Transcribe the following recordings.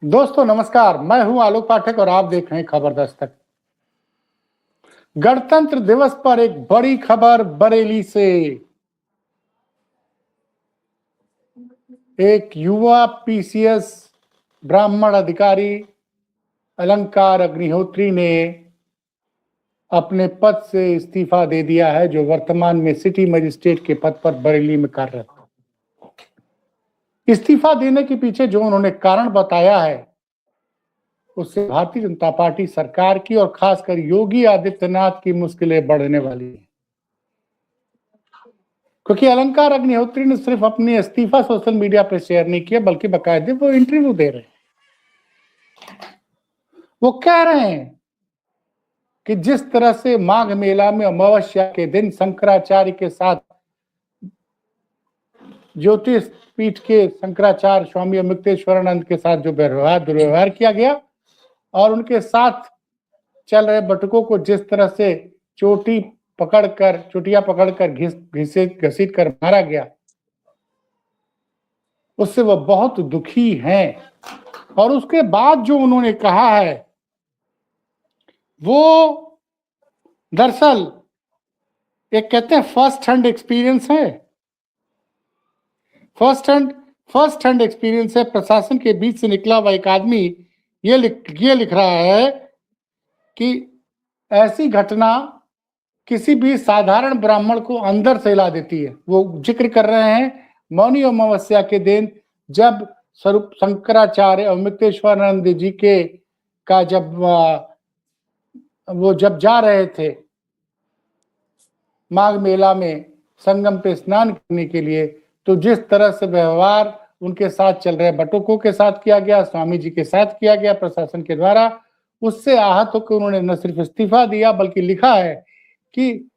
दोस्तों नमस्कार, मैं हूं आलोक पाठक और आप देख रहे हैं खबर दस्तक। गणतंत्र दिवस पर एक बड़ी खबर बरेली से। एक युवा पीसीएस ब्राह्मण अधिकारी अलंकार अग्निहोत्री ने अपने पद से इस्तीफा दे दिया है, जो वर्तमान में सिटी मजिस्ट्रेट के पद पर बरेली में कार्यरत है। इस्तीफा देने के पीछे जो उन्होंने कारण बताया है, उससे भारतीय जनता पार्टी सरकार की और खासकर योगी आदित्यनाथ की मुश्किलें बढ़ने वाली हैं। क्योंकि अलंकार अग्निहोत्री ने सिर्फ अपनी इस्तीफा सोशल मीडिया पर शेयर नहीं किया, बल्कि बाकायदे वो इंटरव्यू दे रहे हैं। वो कह रहे हैं कि जिस तरह से माघ मेला में अमावस्या के दिन शंकराचार्य के साथ ज्योतिष पीठ के शंकराचार्य स्वामी अमृतेश्वरानंद के साथ जो दुर्व्यवहार किया गया और उनके साथ चल रहे बटुकों को जिस तरह से चोटियां पकड़कर घसीट कर मारा गया, उससे वह बहुत दुखी हैं। और उसके बाद जो उन्होंने कहा है वो दरअसल एक कहते हैं फर्स्ट हैंड एक्सपीरियंस है। फर्स्ट हैंड एक्सपीरियंस है। प्रशासन के बीच से निकला हुआ एक आदमी ये लिख रहा है कि ऐसी घटना किसी भी साधारण ब्राह्मण को अंदर से हिला देती है। वो जिक्र कर रहे हैं मौनी अमावस्या के दिन जब स्वरूप शंकराचार्य अमृतेश्वरानंद जी के का जब जा रहे थे माघ मेला में संगम पे स्नान करने के लिए, तो जिस तरह से व्यवहार उनके साथ चल रहे बटुकों के साथ किया गया, स्वामी जी के साथ किया गया प्रशासन के द्वारा, उससे आहत होकर उन्होंने न सिर्फ इस्तीफा दिया बल्कि लिखा है कि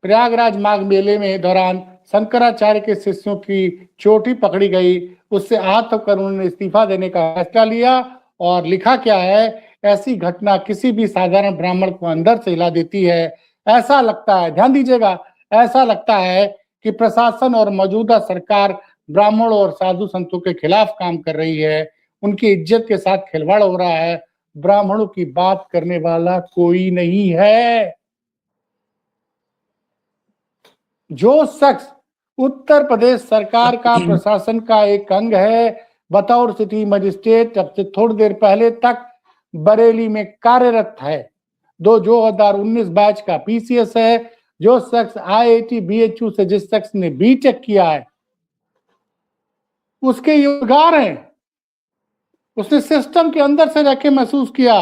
प्रयागराज माघ मेले में दौरान शंकराचार्य के शिष्यों की चोटी पकड़ी गई, उससे आहत होकर उन्होंने इस्तीफा देने का फैसला लिया। और लिखा क्या है, ऐसी घटना किसी भी साधारण ब्राह्मण को अंदर से हिला देती है। ऐसा लगता है, ध्यान दीजिएगा, ऐसा लगता है कि प्रशासन और मौजूदा सरकार ब्राह्मणों और साधु संतों के खिलाफ काम कर रही है, उनकी इज्जत के साथ खिलवाड़ हो रहा है। ब्राह्मणों की बात करने वाला कोई नहीं है। जो शख्स उत्तर प्रदेश सरकार का प्रशासन का एक अंग है, बतौर सिटी मजिस्ट्रेट अब से थोड़ी देर पहले तक बरेली में कार्यरत है, 2019 बैच का पीसीएस है, जो शख्स आईआईटी बीएचयू से जिस शख्स ने बीटेक किया है उसके योगदान हैं। उसने सिस्टम के अंदर से रखे महसूस किया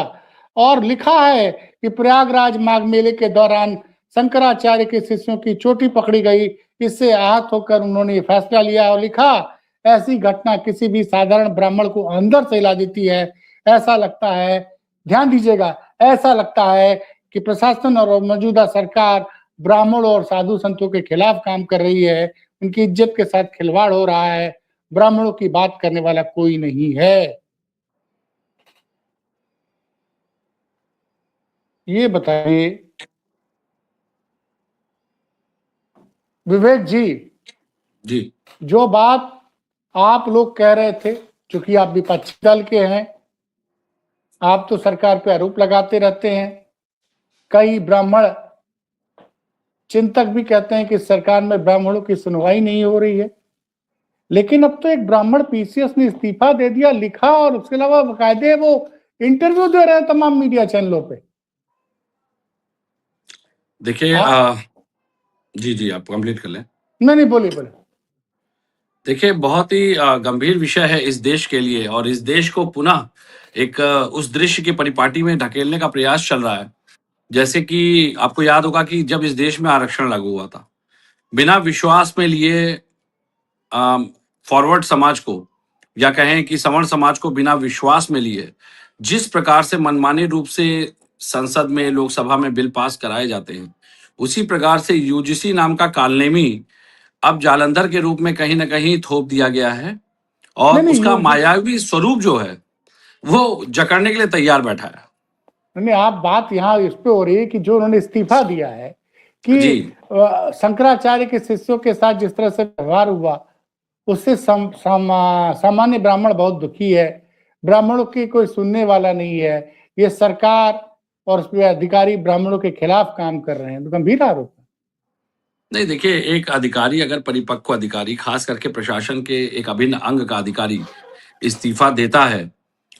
और लिखा है कि प्रयागराज माघ मेले के दौरान शंकराचार्य के शिष्यों की चोटी पकड़ी गई, इससे आहत होकर उन्होंने फैसला लिया और लिखा, ऐसी घटना किसी भी साधारण ब्राह्मण को अंदर से हिला देती है। ऐसा लगता है, ध्यान दीजिएगा, ऐसा लगता है कि प्रशासन और मौजूदा सरकार ब्राह्मणों और साधु संतों के खिलाफ काम कर रही है, उनकी इज्जत के साथ खिलवाड़ हो रहा है। ब्राह्मणों की बात करने वाला कोई नहीं है। ये बताइए विवेक जी, जो बात आप लोग कह रहे थे, चूंकि आप विपक्षी दल के हैं, आप तो सरकार पे आरोप लगाते रहते हैं। कई ब्राह्मण चिंतक भी कहते हैं कि सरकार में ब्राह्मणों की सुनवाई नहीं हो रही है, लेकिन अब तो एक ब्राह्मण पीसीएस ने इस्तीफा दे दिया, लिखा, और उसके अलावा बाकायदे वो इंटरव्यू दे रहे हैं तमाम मीडिया चैनलों पे। देखिए जी आप कंप्लीट कर लें। नहीं बोलिए। देखिए, बहुत ही गंभीर विषय है इस देश के लिए, और इस देश को पुनः एक उस दृश्य की परिपाटी में ढकेलने का प्रयास चल रहा है। जैसे कि आपको याद होगा कि जब इस देश में आरक्षण लागू हुआ था, बिना विश्वास में लिए फॉरवर्ड समाज को, या कहें कि सवर्ण समाज को बिना विश्वास में लिए जिस प्रकार से मनमाने रूप से संसद में, लोकसभा में बिल पास कराए जाते हैं, उसी प्रकार से यूजीसी नाम का कालनेमी अब जालंधर के रूप में कहीं ना कहीं थोप दिया गया है, और उसका मायावी स्वरूप जो है वो जकड़ने के लिए तैयार बैठा है। नहीं, आप बात यहाँ इस पे हो रही है कि जो उन्होंने इस्तीफा दिया है कि शंकराचार्य के शिष्यों के साथ जिस तरह से व्यवहार हुआ, उससे सामान्य ब्राह्मण बहुत दुखी है। ब्राह्मणों की कोई सुनने वाला नहीं है। ये सरकार और उसके अधिकारी ब्राह्मणों के खिलाफ काम कर रहे हैं, तो गंभीर आरोप है। नहीं देखिए, एक अधिकारी अगर परिपक्व अधिकारी, खास करके प्रशासन के एक अभिन्न अंग का अधिकारी इस्तीफा देता है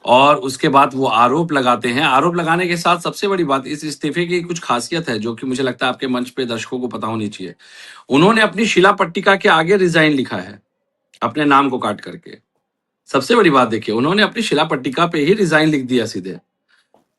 और उसके बाद वो आरोप लगाते हैं। आरोप लगाने के साथ सबसे बड़ी बात, इस इस्तीफे की कुछ खासियत है जो कि मुझे लगता है आपके मंच पे दर्शकों को पता होनी चाहिए। उन्होंने अपनी शिला पट्टिका के आगे रिजाइन लिखा है, अपने नाम को काट करके। सबसे बड़ी बात देखिए, उन्होंने अपनी शिला पट्टिका पे ही रिजाइन लिख दिया सीधे।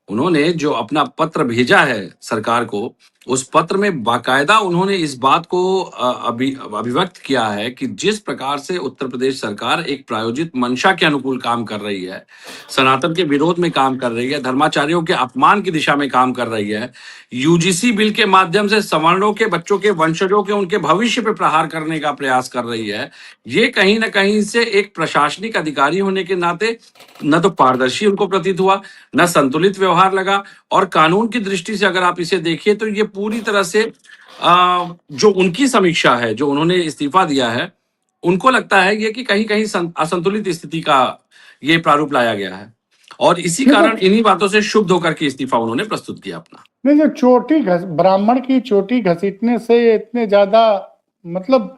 उन्होंने जो अपना पत्र भेजा है सरकार को, उस पत्र में बाकायदा उन्होंने इस बात को अभिव्यक्त किया है कि जिस प्रकार से उत्तर प्रदेश सरकार एक प्रायोजित मंशा के अनुकूल काम कर रही है, सनातन के विरोध में काम कर रही है, धर्माचार्यों के अपमान की दिशा में काम कर रही है, यूजीसी बिल के माध्यम से सवर्णों के बच्चों के वंशजों के उनके भविष्य पे प्रहार करने का प्रयास कर रही है, ये कहीं ना कहीं से एक प्रशासनिक अधिकारी होने के नाते न तो पारदर्शी उनको प्रतीत हुआ, न संतुलित व्यवहार लगा। और कानून की दृष्टि से अगर आप इसे देखिए तो ये पूरी तरह से जो उनकी समीक्षा है, जो उन्होंने इस्तीफा दिया है, उनको लगता है ये कि कहीं कहीं असंतुलित स्थिति का ये प्रारूप लाया गया है और इसी नहीं कारण तो इन्हीं बातों से शुद्ध होकर के इस्तीफा उन्होंने प्रस्तुत किया अपना। नहीं, जो ब्राह्मण की चोटी घसीटने से इतने ज्यादा, मतलब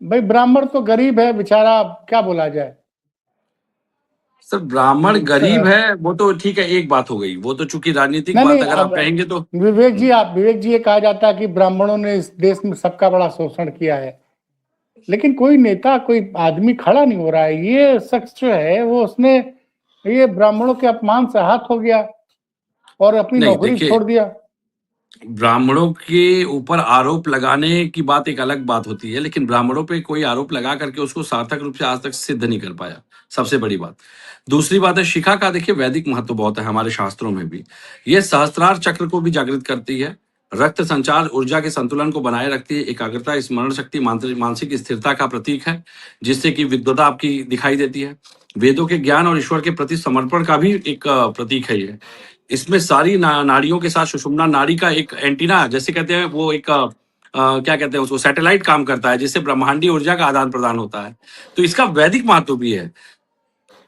भाई ब्राह्मण तो गरीब है बेचारा, क्या बोला जाए। सर ब्राह्मण गरीब स- है वो तो ठीक है, एक बात हो गई, वो तो चूंकि राजनीतिक नहीं बात नहीं, अगर आप अब कहेंगे तो विवेक जी, ये कहा जाता है कि ब्राह्मणों ने इस देश में सबका बड़ा शोषण किया है, लेकिन कोई नेता, कोई आदमी खड़ा नहीं हो रहा है। ये शख्स जो है वो उसने ये ब्राह्मणों के अपमान से हाथ हो गया और अपनी नहीं नौकरी देखिए, छोड़ दिया। ब्राह्मणों के ऊपर आरोप लगाने की बात एक अलग बात होती है, लेकिन ब्राह्मणों पे कोई आरोप लगा करके उसको सार्थक रूप से आज तक सिद्ध नहीं कर पाया, सबसे बड़ी बात। दूसरी बात है शिखा का, देखिए वैदिक महत्व बहुत है हमारे शास्त्रों में भी। ये सहस्त्रार चक्र को भी जागृत करती है, रक्त संचार ऊर्जा के संतुलन को बनाए रखती है, एकाग्रता, स्मरण शक्ति, मानसिक स्थिरता का प्रतीक है, जिससे कि विद्वता आपकी दिखाई देती है। वेदों के ज्ञान और ईश्वर के प्रति समर्पण का भी एक प्रतीक है ये। इसमें सारी नाड़ियों के साथ सुषुम्ना नाड़ी का एक एंटीना, जैसे कहते हैं वो एक क्या कहते हैं उसको, सैटेलाइट काम करता है, जिससे ब्रह्मांडीय ऊर्जा का आदान प्रदान होता है। तो इसका वैदिक महत्व भी है,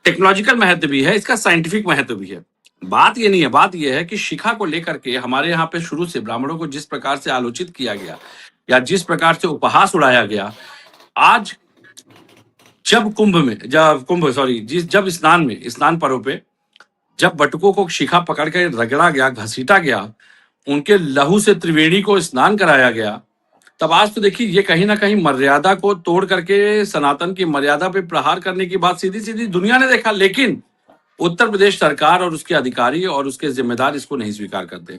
टेक्नोलॉजिकल महत्व भी है, इसका साइंटिफिक महत्व भी है। बात ये नहीं है, बात ये है कि शिखा को लेकर के हमारे यहाँ पे शुरू से ब्राह्मणों को जिस प्रकार से आलोचित किया गया या जिस प्रकार से उपहास उड़ाया गया, आज जब जब स्नान पर्व पे जब बटुकों को शिखा पकड़ के रगड़ा गया, घसीटा गया, उनके लहू से त्रिवेणी को स्नान कराया गया, तब आज तो देखिए ये कहीं ना कहीं मर्यादा को तोड़ करके सनातन की मर्यादा पे प्रहार करने की बात सीधी सीधी दुनिया ने देखा, लेकिन उत्तर प्रदेश सरकार और उसके अधिकारी और उसके जिम्मेदार इसको नहीं स्वीकार करते।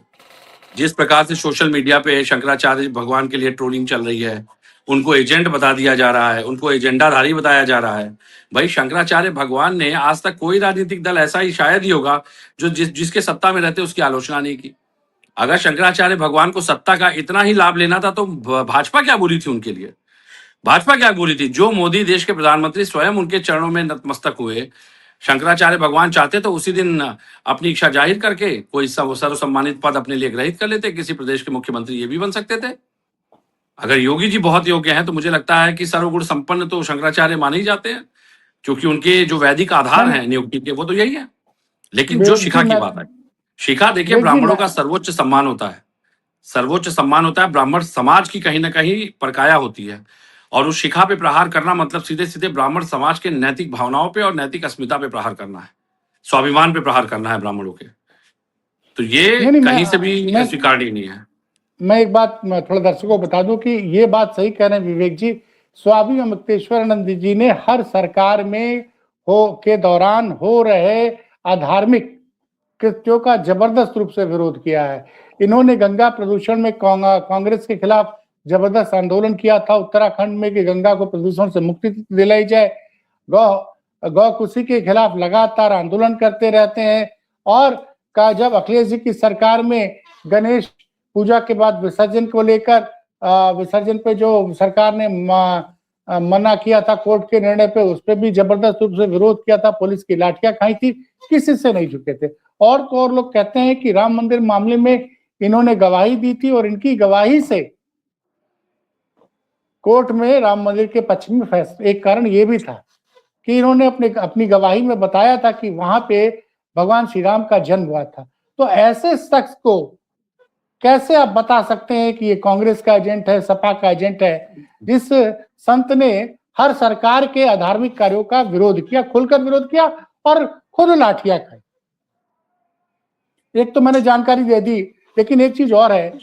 जिस प्रकार से सोशल मीडिया पे शंकराचार्य भगवान के लिए ट्रोलिंग चल रही है, उनको एजेंट बता दिया जा रहा है, उनको एजेंडाधारी बताया जा रहा है। भाई शंकराचार्य भगवान ने आज तक कोई राजनीतिक दल ऐसा ही शायद ही होगा जो जिसके सत्ता में रहते उसकी आलोचना नहीं की। अगर शंकराचार्य भगवान को सत्ता का इतना ही लाभ लेना था तो भाजपा क्या बुरी थी उनके लिए? भाजपा क्या बुरी थी? जो मोदी देश के प्रधानमंत्री स्वयं उनके चरणों में नतमस्तक हुए, शंकराचार्य भगवान चाहते तो उसी दिन अपनी इच्छा जाहिर करके कोई सर्वसम्मानित पद अपने लिए ग्रहित कर लेते, किसी प्रदेश के मुख्यमंत्री ये भी बन सकते थे। अगर योगी जी बहुत योग्य हैं तो मुझे लगता है कि सर्वगुण संपन्न तो शंकराचार्य माने ही जाते हैं, क्योंकि उनके जो वैदिक आधार नहीं हैं नियुक्ति के वो तो यही है। लेकिन जो विवेक जी, शिखा की मैं बात है, शिखा देखिए विवेक जी ब्राह्मणों मैं का सर्वोच्च सम्मान होता है, सर्वोच्च सम्मान होता है, ब्राह्मण समाज की कहीं ना कहीं परकाया होती है, और उस शिखा पे प्रहार करना मतलब सीधे सीधे ब्राह्मण समाज के नैतिक भावनाओं पे और नैतिक अस्मिता पे प्रहार करना है, स्वाभिमान पे प्रहार करना है ब्राह्मणों के। तो ये नहीं नहीं कहीं से भी मैं स्वीकार्य नहीं है। मैं एक बात मैं थोड़ा दर्शकों को बता दूं कि ये बात सही कह रहे हैं विवेक जी। स्वामी अमृतेश्वरानंद जी ने हर सरकार में के दौरान हो रहे अधार्मिक कृत्यों का जबरदस्त रूप से विरोध किया है। इन्होंने गंगा प्रदूषण में कांग्रेस के खिलाफ जबरदस्त आंदोलन किया था उत्तराखंड में कि गंगा को प्रदूषण से मुक्ति दिलाई जाए। गौ कुशी के खिलाफ लगातार आंदोलन करते रहते हैं। और जब अखिलेश जी की सरकार में गणेश पूजा के बाद विसर्जन को लेकर विसर्जन पे जो सरकार ने मना किया था कोर्ट के निर्णय पे, उस पर भी जबरदस्त रूप से विरोध किया था, पुलिस की लाठियां खाई थी, किसी से नहीं झुके थे। और तो और लोग कहते हैं कि राम मंदिर मामले में इन्होंने गवाही दी थी और इनकी गवाही से कोर्ट में राम मंदिर के पक्ष में फैसला, एक कारण ये भी था कि इन्होंने अपनी गवाही में बताया था कि वहां पे भगवान श्री राम का जन्म हुआ था। तो ऐसे शख्स को कैसे आप बता सकते हैं कि ये कांग्रेस का एजेंट है, सपा का एजेंट है? जिस संत ने हर सरकार के अधार्मिक कार्यों का विरोध किया, खुलकर विरोध किया और खुद लाठियां खाई। एक तो मैंने जानकारी दे दी, लेकिन एक चीज और है,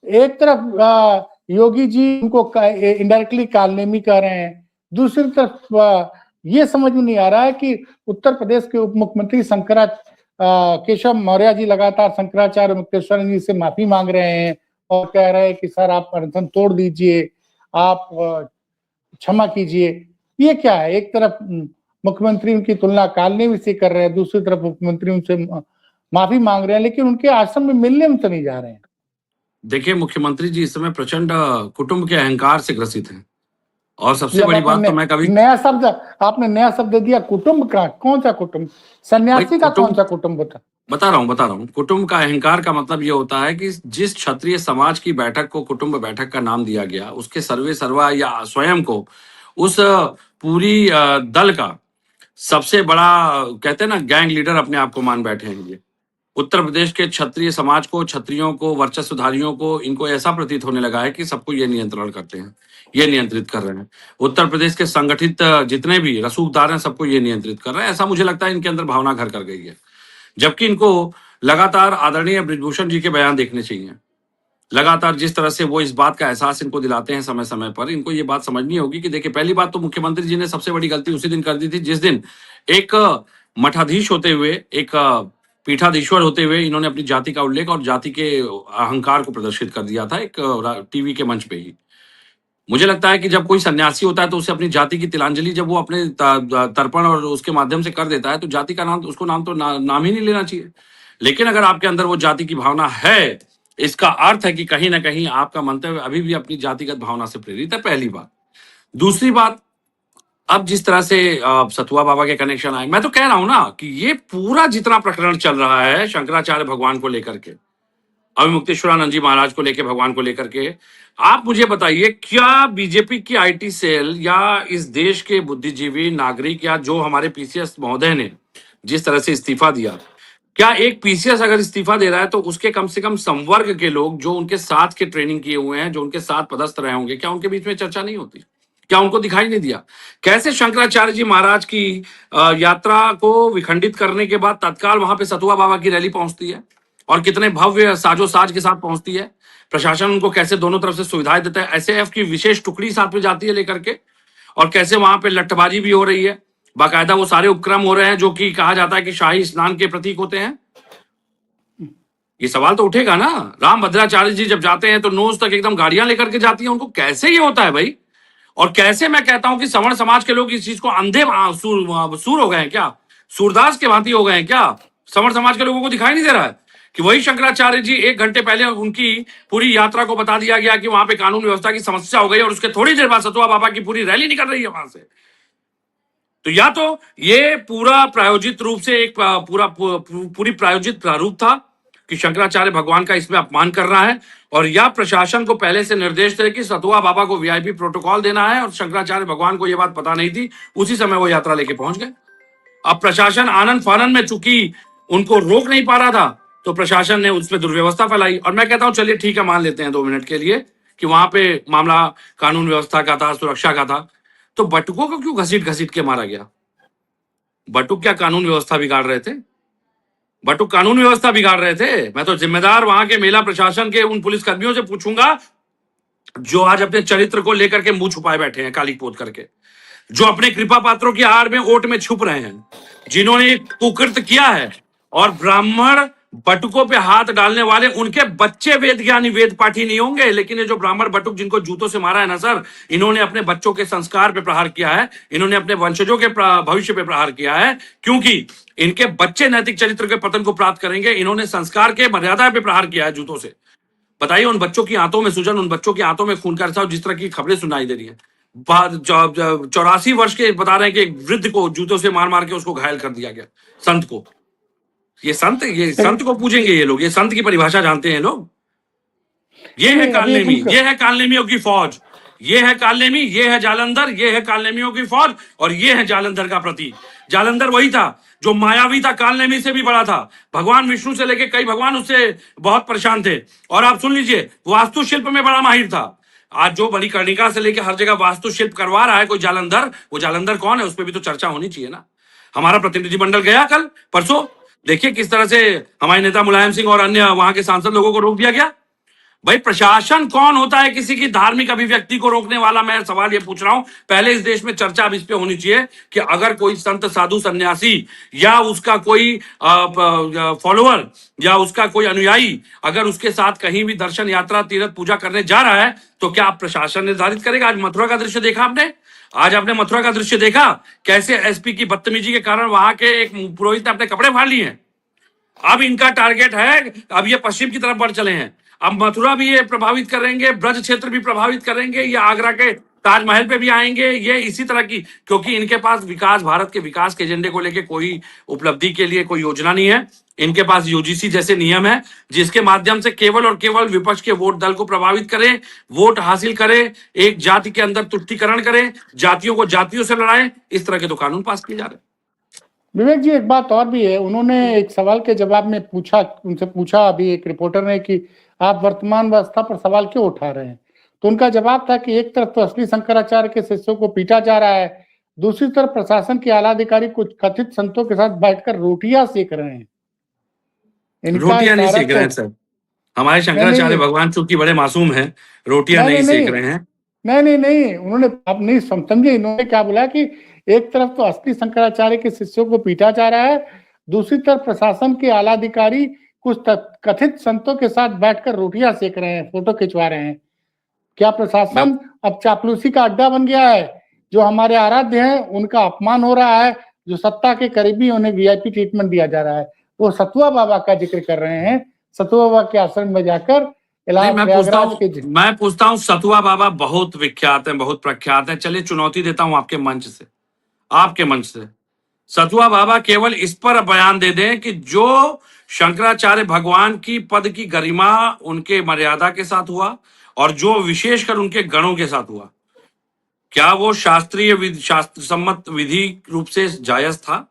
एक तरफ योगी जी उनको इनडायरेक्टली कालनेमी कर रहे हैं, दूसरी तरफ ये समझ में नहीं आ रहा है कि उत्तर प्रदेश के उप मुख्यमंत्री केशव मौर्य जी लगातार शंकराचार्य मुक्तेश्वर जी से माफी मांग रहे हैं और कह रहे हैं कि सर आप अनशन तोड़ दीजिए, आप क्षमा कीजिए। ये क्या है? एक तरफ मुख्यमंत्री उनकी तुलना कालनेमी से कर रहे हैं, दूसरी तरफ मुख्यमंत्री उनसे माफी मांग रहे हैं, लेकिन उनके आश्रम में मिलने में तो नहीं जा रहे हैं। देखिए, मुख्यमंत्री जी इस समय प्रचंड कुटुंभ के अहंकार से ग्रसित हैं। और सबसे ये बड़ी आपने बात तो मैं कभी आपने नया शब्द दिया, कुटुंब का। कौन सा कुटुंब? सन्यासी का कौन सा कुटुंब होता? बता रहा हूँ। कुटुंब का अहंकार का मतलब ये होता है कि जिस क्षत्रिय समाज की बैठक को कुटुंब बैठक का नाम दिया गया, उसके सर्वे सर्वा या स्वयं को उस पूरी दल का सबसे बड़ा, कहते हैं ना, गैंग लीडर अपने आप को मान बैठे हैं। ये उत्तर प्रदेश के क्षत्रिय समाज को, क्षत्रियों को, वर्चस्वधारियों को, इनको ऐसा प्रतीत होने लगा है कि सबको ये नियंत्रण करते हैं, ये नियंत्रित कर रहे हैं। उत्तर प्रदेश के संगठित जितने भी रसूखदार हैं, सबको ये नियंत्रित कर रहे हैं। ऐसा मुझे लगता है इनके अंदर भावना घर कर गई है। जबकि इनको लगातार आदरणीय बृजभूषण जी के बयान देखने चाहिए। लगातार जिस तरह से वो इस बात का एहसास इनको दिलाते हैं समय समय पर, इनको ये बात समझनी होगी कि देखिए, पहली बात तो मुख्यमंत्री जी ने सबसे बड़ी गलती उसी दिन कर दी थी जिस दिन एक मठाधीश होते हुए, एक पीठाधीश्वर होते हुए इन्होंने अपनी जाति का उल्लेख और जाति के अहंकार को प्रदर्शित कर दिया था एक टीवी के मंच पे ही। मुझे लगता है कि जब कोई सन्यासी होता है तो उसे अपनी जाति की तिलांजलि जब वो अपने तर्पण और उसके माध्यम से कर देता है, तो जाति का नाम, उसको नाम ही नहीं लेना चाहिए। लेकिन अगर आपके अंदर वो जाति की भावना है, इसका अर्थ है कि कहीं ना कहीं आपका मंतव्य अभी भी अपनी जातिगत भावना से प्रेरित है, पहली बात। दूसरी बात, अब जिस तरह से सतुआ बाबा के कनेक्शन आए, मैं तो कह रहा हूं ना कि ये पूरा जितना प्रकरण चल रहा है शंकराचार्य भगवान को लेकर के, अभिमुक्तेश्वरानंद जी महाराज को लेकर, भगवान को लेकर के, आप मुझे बताइए, क्या बीजेपी की आईटी सेल या इस देश के बुद्धिजीवी नागरिक या जो हमारे पीसीएस महोदय ने जिस तरह से इस्तीफा दिया, क्या एक पीसीएस अगर इस्तीफा दे रहा है तो उसके कम से कम संवर्ग के लोग जो उनके साथ के ट्रेनिंग किए हुए हैं, जो उनके साथ पदस्थ रहे होंगे, क्या उनके बीच में चर्चा नहीं होती? क्या उनको दिखाई नहीं दिया? कैसे शंकराचार्य जी महाराज की यात्रा को विखंडित करने के बाद तत्काल वहां पे सतुआ बाबा की रैली पहुंचती है और कितने भव्य साजो साज के साथ पहुंचती है। प्रशासन उनको कैसे दोनों तरफ से सुविधाएं देता है, एसएएफ की विशेष टुकड़ी साथ में जाती है लेकर के, और कैसे वहां पे लट्ठबाजी भी हो रही है, बाकायदा वो सारे उपक्रम हो रहे हैं जो कि कहा जाता है कि शाही स्नान के प्रतीक होते हैं। ये सवाल तो उठेगा ना। राम भद्राचार्य जी जब जाते हैं तो नोज तक एकदम गाड़ियां लेकर के जाती हैं, उनको कैसे ये होता है भाई? और कैसे मैं कहता हूं कि सवर्ण समाज के लोग इस चीज को अंधे सूर हो गए हैं क्या? सूरदास के भांति हो गए हैं क्या? सवर्ण समाज के लोगों को दिखाई नहीं दे रहा है कि वही शंकराचार्य जी 1 घंटे पहले उनकी पूरी यात्रा को बता दिया गया कि वहां पे कानून व्यवस्था की समस्या हो गई और उसके थोड़ी देर बाद सतुआ बाबा की पूरी रैली निकल रही है वहां से। तो या तो ये पूरा प्रायोजित रूप से एक पूरी प्रायोजित प्रारूप था कि शंकराचार्य भगवान का इसमें अपमान कर रहा है, और या प्रशासन को पहले से निर्देश थे कि सतुआ बाबा को वीआईपी प्रोटोकॉल देना है और शंकराचार्य भगवान को यह बात पता नहीं थी, उसी समय वो यात्रा लेके पहुंच गए। अब प्रशासन आनंद फानन में, चूंकि उनको रोक नहीं पा रहा था, तो प्रशासन ने उसमें दुर्व्यवस्था फैलाई। और मैं कहता हूं चलिए ठीक है, मान लेते हैं 2 मिनट के लिए कि वहां पे मामला कानून व्यवस्था का था, सुरक्षा का था, तो बटुकों को क्यों घसीट घसीट के मारा गया? बटुक क्या कानून व्यवस्था बिगाड़ रहे थे? बटुक कानून व्यवस्था बिगाड़ रहे थे? मैं तो जिम्मेदार वहां के मेला प्रशासन के उन पुलिस कर्मियों से पूछूंगा जो आज अपने चरित्र को लेकर के मुंह छुपाए बैठे हैं काली पोत करके, जो अपने कृपा पात्रों की आड़ में ओट में छुप रहे हैं, जिन्होंने कुकृत किया है। और ब्राह्मण बटुकों पे हाथ डालने वाले, उनके बच्चे वेद ज्ञानी वेद पाठी नहीं होंगे, लेकिन ये जो ब्राह्मण बटुक जिनको जूतों से मारा है ना सर, इन्होंने अपने बच्चों के संस्कार पे प्रहार किया है, इन्होंने अपने वंशजों के भविष्य पे प्रहार किया है, क्योंकि इनके बच्चे नैतिक चरित्र के पतन को प्राप्त करेंगे। इन्होंने संस्कार के मर्यादा पे प्रहार किया है जूतों से। बताइए, उन बच्चों की आंतों में सूजन, उन बच्चों की आंतों में खून का रिसाव, जिस तरह की खबरें सुनाई दे रही है। 84 वर्ष के बता रहे हैं कि एक वृद्ध को जूतों से मार मार के उसको घायल कर दिया गया, संत को। ये संत को पूजेंगे ये लोग? ये संत की परिभाषा जानते हैं लोग? ये है कालनेमी, ये है कालनेमियों की फौज, ये है कालनेमी, ये है जालंधर, ये है कालनेमियों की फौज और ये है जालंधर का प्रतीक। जालंधर वही था जो मायावी था, कालनेमी से भी बड़ा था। भगवान विष्णु से लेके कई भगवान उससे बहुत परेशान थे। और आप सुन लीजिए, वास्तुशिल्प में बड़ा माहिर था। आज जो मणिकर्णिका से लेके हर जगह वास्तुशिल्प करवा रहा है कोई जालंधर, वो जालंधर कौन है, उस पर भी तो चर्चा होनी चाहिए ना। हमारा प्रतिनिधिमंडल गया कल परसों, देखिए किस तरह से हमारे नेता मुलायम सिंह और अन्य वहां के सांसद लोगों को रोक दिया गया। भाई प्रशासन कौन होता है किसी की धार्मिक अभिव्यक्ति को रोकने वाला? मैं सवाल ये पूछ रहा हूं। पहले इस देश में चर्चा अब इस पे होनी चाहिए कि अगर कोई संत साधु सन्यासी या उसका कोई फॉलोअर या उसका कोई अनुयायी अगर उसके साथ कहीं भी दर्शन यात्रा तीर्थ पूजा करने जा रहा है तो क्या प्रशासन निर्धारित करेगा? आज मथुरा का दृश्य देखा आपने? आज आपने मथुरा का दृश्य देखा कैसे एसपी की बदतमीजी के कारण वहां के एक पुरोहित ने अपने कपड़े फाड़ लिए हैं। अब इनका टारगेट है, अब ये पश्चिम की तरफ बढ़ चले हैं। अब मथुरा भी ये प्रभावित करेंगे, ब्रज क्षेत्र भी प्रभावित करेंगे, ये आगरा के ताजमहल पे भी आएंगे, ये इसी तरह की, क्योंकि इनके पास विकास, भारत के विकास के एजेंडे को लेके कोई उपलब्धि के लिए कोई योजना नहीं है। इनके पास यूजीसी जैसे नियम है जिसके माध्यम से केवल और केवल विपक्ष के वोट दल को प्रभावित करें, वोट हासिल करें, एक जाति के अंदर तुष्टीकरण करें, जातियों को जातियों से लड़ाएं। इस तरह के तो कानून पास किए जा रहे हैं। विवेक जी, एक बात और भी है। उन्होंने एक सवाल के जवाब में उनसे पूछा अभी एक रिपोर्टर ने कि आप वर्तमान व्यवस्था पर सवाल क्यों उठा रहे हैं, तो उनका जवाब था कि एक तरफ तो असली शंकराचार्य के शिष्यों को पीटा जा रहा है, दूसरी तरफ प्रशासन के आला अधिकारी कुछ कथित संतों के साथ बैठकर रोटियां सेक रहे हैं। इनका रोटियां नहीं इशारा सेक रहे हैं तो सर, हमारे नहीं शंकराचार्य नहीं भगवान चूंकि बड़े मासूम हैं, रोटियां नहीं नहीं नहीं सेक रहे हैं। नहीं, उन्होंने, आप नहीं समझे, इन्होंने क्या बोला कि एक तरफ तो असली शंकराचार्य के शिष्यों को पीटा जा रहा है, दूसरी तरफ प्रशासन के आला अधिकारी कुछ कथित संतों के साथ बैठकर रोटियां सेक रहे हैं, फोटो खिंचवा रहे हैं। क्या प्रशासन अब चापलूसी का अड्डा बन गया है? जो हमारे आराध्य हैं उनका अपमान हो रहा है, जो सत्ता के करीबी उन्हें वीआईपी ट्रीटमेंट दिया जा रहा है। वो सतुआ बाबा का जिक्र कर रहे हैं, सतुआ बाबा के आश्रम में जाकर मैं पूछता हूँ सतुआ बाबा बहुत विख्यात है, बहुत प्रख्यात है। चलिए चुनौती देता हूं आपके मंच से, आपके मंच से सतुआ बाबा केवल इस पर बयान दे दें कि जो शंकराचार्य भगवान की पद की गरिमा उनके मर्यादा के साथ हुआ और जो विशेषकर उनके गणों के साथ हुआ, क्या वो शास्त्रीय शास्त्र सम्मत विधि रूप से जायज था?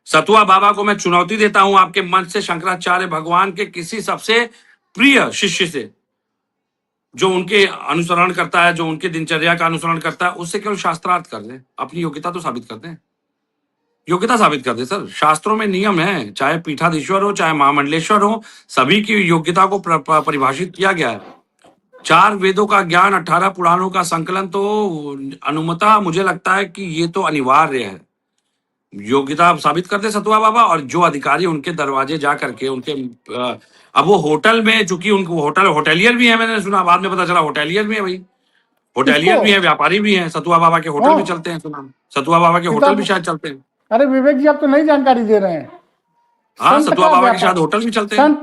सतुआ बाबा को मैं चुनौती देता हूं आपके मंच से, शंकराचार्य भगवान के किसी सबसे प्रिय शिष्य से जो उनके अनुसरण करता है, जो उनके दिनचर्या का अनुसरण करता है, उससे केवल शास्त्रार्थ कर दें, अपनी योग्यता तो साबित कर दें, योग्यता साबित कर दे सर। शास्त्रों में नियम है, चाहे पीठाधीश्वर हो चाहे महामंडलेश्वर हो, सभी की योग्यता को परिभाषित किया गया है। 4 वेदों का ज्ञान, 18 पुराणों का संकलन, तो अनुमता मुझे लगता है कि ये तो अनिवार्य है। योग्यता साबित कर दे सतुआ बाबा, और जो अधिकारी उनके दरवाजे जा करके उनके अब वो होटल में, चूंकि उनको होटेलियर भी है, मैंने सुना, बाद में पता चला होटेलियर भी है भाई, होटेलियर भी है, व्यापारी भी है। सतुआ बाबा के होटल भी चलते हैं, सुना सतुआ बाबा के होटल भी शायद चलते हैं। अरे विवेक जी, आप तो नई जानकारी दे रहे हैं। हाँ, सतुआ बाबा के शायद होटल भी चलते हैं।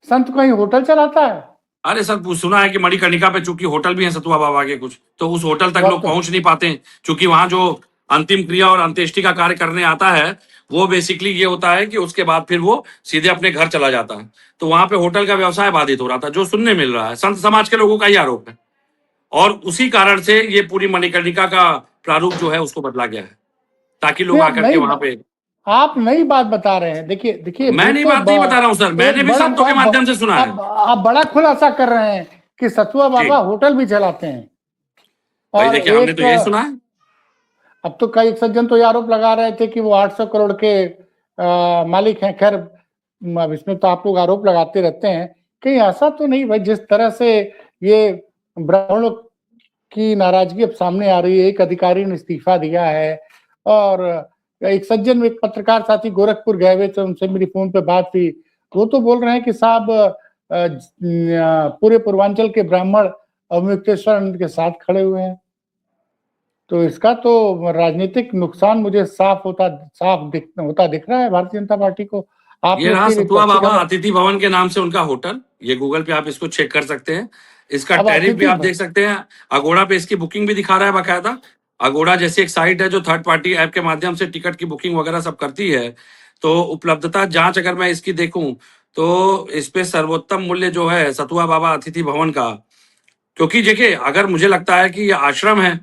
संत कहीं होटल चलाता है? अरे सर, सुना है कि मणिकर्णिका पे चूंकि होटल भी है सतुआ बाबा के कुछ, तो उस होटल तक लोग पहुंच नहीं पाते हैं, क्योंकि वहां जो अंतिम क्रिया और अंत्येष्टि का कार्य करने आता है वो बेसिकली ये होता है कि उसके बाद फिर वो सीधे अपने घर चला जाता है। तो वहां पे होटल का व्यवसाय बाधित हो रहा था, जो सुनने मिल रहा है। संत समाज के लोगों का ही आरोप है, और उसी कारण से ये पूरी मणिकर्णिका का प्रारूप जो है उसको बदला गया है, ताकि लोग आकर के वहां पे। आप नई बात बता रहे हैं। देखिए मैं नई बात नहीं बता रहा हूँ सर, मैंने भी संतों के माध्यम से सुना है। आप बड़ा खुलासा कर रहे हैं कि सतुआ बाबा होटल भी चलाते हैं। भाई देखिए, हमने तो यही सुना है। अब तो कई सज्जन तो ये आरोप लगा रहे थे कि वो 800 करोड़ के मालिक हैं। खैर, अब इसमें तो आप लोग आरोप लगाते रहते हैं, कहीं ऐसा तो नहीं भाई? जिस तरह से ये ब्राह्मणों की नाराजगी अब सामने आ रही है, एक अधिकारी ने इस्तीफा दिया है, और एक सज्जन, एक पत्रकार साथी गोरखपुर गए हुए थे, उनसे मेरी फोन पे बात हुई, वो तो बोल रहे हैं कि साहब पूरे पूर्वांचल के ब्राह्मण अवमुक्तेश्वर के साथ खड़े हुए हैं। तो इसका तो राजनीतिक नुकसान मुझे साफ होता दिख रहा है भारतीय जनता पार्टी को। आप ये रहा सतुआ बाबा अतिथि भवन के नाम से उनका होटल, ये गूगल पे आप इसको चेक कर सकते हैं, इसका टैरिफ भी आप देख सकते हैं। अगोड़ा पे इसकी बुकिंग भी दिखा रहा है बाकायदा। अगोड़ा जैसी एक साइट है जो थर्ड पार्टी ऐप के माध्यम से टिकट की बुकिंग वगैरह सब करती है। तो उपलब्धता जांच अगर मैं इसकी देखूं तो इस पे सर्वोत्तम मूल्य जो है सतुआ बाबा अतिथि भवन का क्योंकि देखिए, अगर मुझे लगता है कि ये आश्रम है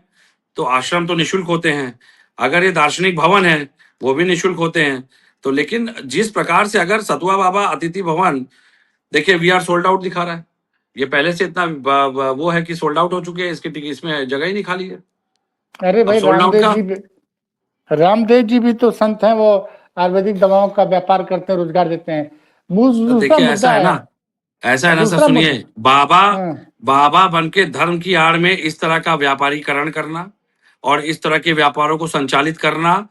तो आश्रम तो निशुल्क होते हैं, अगर ये दार्शनिक भवन है वो भी निशुल्क होते हैं। तो लेकिन जिस प्रकार से अगर सतुआ बाबा अतिथि भवन, देखिए वी आर सोल्ड आउट दिखा रहा है, ये पहले से इतना वो है कि सोल्ड आउट हो चुके हैं, इसके टिकट इसमें जगह ही नहीं खाली है। अरे अब भाई सोल्ड आउट का रामदेव जी भी तो संत हैं, वो आयुर्वेदिक दवाओं का व्यापार करते हैं, रोजगार देते हैं। तो दूसरा देखिए मुद्दा है, ऐसा है ना सर, दूसरा सुनिए, मुद्दा। बाबा हाँ, बाबा बन के धर्म की आड़ में इस तरह का व्यापारीकरण करना और इस तरह के व्यापारों को संचालित करना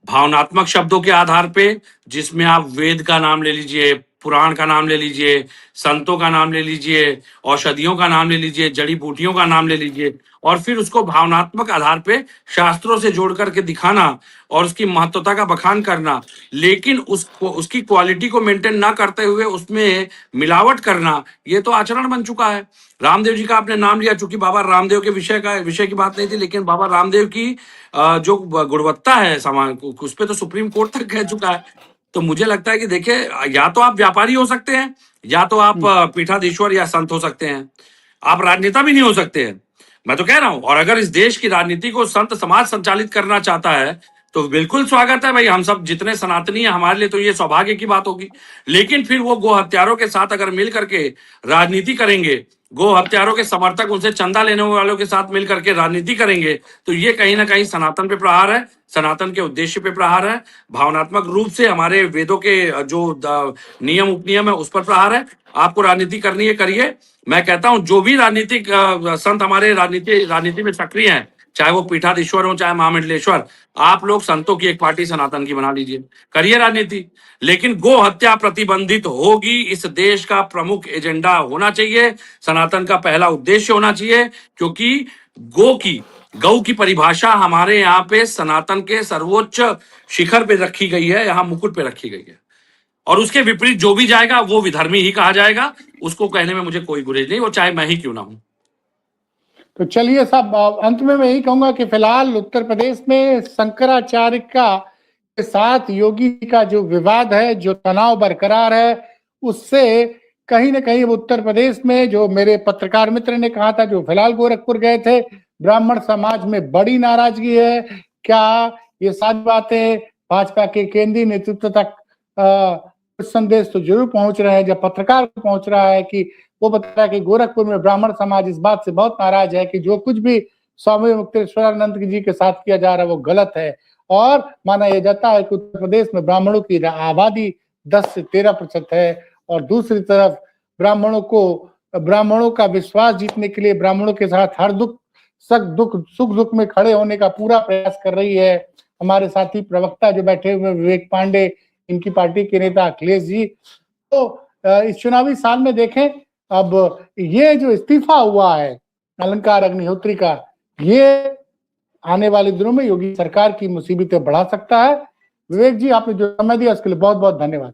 भावनात्मक शब्दों के आधार पे, जिसमें आप वेद का नाम ले लीजिए, पुराण का नाम ले लीजिए, संतों का नाम ले लीजिए, औषधियों का नाम ले लीजिए, जड़ी बूटियों का नाम ले लीजिए, और फिर उसको भावनात्मक आधार पे शास्त्रों से जोड़ करके दिखाना और उसकी महत्वता का बखान करना, लेकिन उसको उसकी क्वालिटी को मेंटेन ना करते हुए उसमें मिलावट करना, ये तो आचरण बन चुका है। रामदेव जी का आपने नाम लिया, चूंकि बाबा रामदेव के विषय की बात नहीं थी, लेकिन बाबा रामदेव की जो गुणवत्ता है सामान उस पे तो सुप्रीम कोर्ट तक कह चुका है। तो मुझे लगता है कि देखिए, या तो आप व्यापारी हो सकते हैं, या तो आप पीठाधीश्वर या संत हो सकते हैं, आप राजनेता भी नहीं हो सकते हैं, मैं तो कह रहा हूं। और अगर इस देश की राजनीति को संत समाज संचालित करना चाहता है तो बिल्कुल स्वागत है भाई, हम सब जितने सनातनी हैं हमारे लिए तो ये सौभाग्य की बात होगी। लेकिन फिर वो गो हत्यारों के साथ अगर मिल करके राजनीति करेंगे, गो हत्यारों के समर्थक उनसे चंदा लेने वालों के साथ मिल करके राजनीति करेंगे, तो ये कहीं ना कहीं सनातन पे प्रहार है, सनातन के उद्देश्य पे प्रहार है, भावनात्मक रूप से हमारे वेदों के जो नियम उपनियम है उस पर प्रहार है। आपको राजनीति करनी है, करिए। मैं कहता हूं जो भी राजनीतिक संत हमारे राजनीति में सक्रिय हैं, चाहे वो पीठाधीश्वर हो चाहे महामंडलेश्वर, आप लोग संतों की एक पार्टी सनातन की बना लीजिए, करिए राजनीति। लेकिन गो हत्या प्रतिबंधित होगी, इस देश का प्रमुख एजेंडा होना चाहिए, सनातन का पहला उद्देश्य होना चाहिए, क्योंकि गौ की परिभाषा हमारे यहाँ पे सनातन के सर्वोच्च शिखर पे रखी गई है, यहाँ मुकुट पे रखी गई है, और उसके विपरीत जो भी जाएगा वो विधर्मी ही कहा जाएगा। उसको कहने में मुझे कोई गुरेज नहीं, वो चाहे मैं ही क्यों ना हूं। तो चलिए साहब, अंत में मैं यही कहूंगा कि फिलहाल उत्तर प्रदेश में शंकराचार्य का के साथ योगी का जो विवाद है, जो तनाव बरकरार है, उससे कहीं ना कहीं उत्तर प्रदेश में, जो मेरे पत्रकार मित्र ने कहा था, जो फिलहाल गोरखपुर गए थे, ब्राह्मण समाज में बड़ी नाराजगी है। क्या ये सारी बातें भाजपा के केंद्रीय नेतृत्व तक कुछ संदेश तो जरूर पहुंच रहे हैं, जब पत्रकार को पहुंच रहा है कि वो बता रहा है कि गोरखपुर में ब्राह्मण समाज इस बात से बहुत नाराज है कि जो कुछ भी स्वामी मुक्तेश्वरानंद जी के साथ किया जा रहा है वो गलत है, और माना यह जाता है कि उत्तर प्रदेश में ब्राह्मणों की आबादी 10 से 13% है, और दूसरी तरफ ब्राह्मणों का विश्वास जीतने के लिए ब्राह्मणों के साथ हर सुख दुख में खड़े होने का पूरा प्रयास कर रही है हमारे साथी प्रवक्ता जो बैठे हुए विवेक पांडे, इनकी पार्टी के नेता अखिलेश जी। तो इस चुनावी साल में देखें, अब ये जो इस्तीफा हुआ है अलंकार अग्निहोत्री का, ये आने वाले दिनों में योगी सरकार की मुसीबतें बढ़ा सकता है। विवेक जी, आपने जो समय दिया उसके लिए बहुत बहुत धन्यवाद।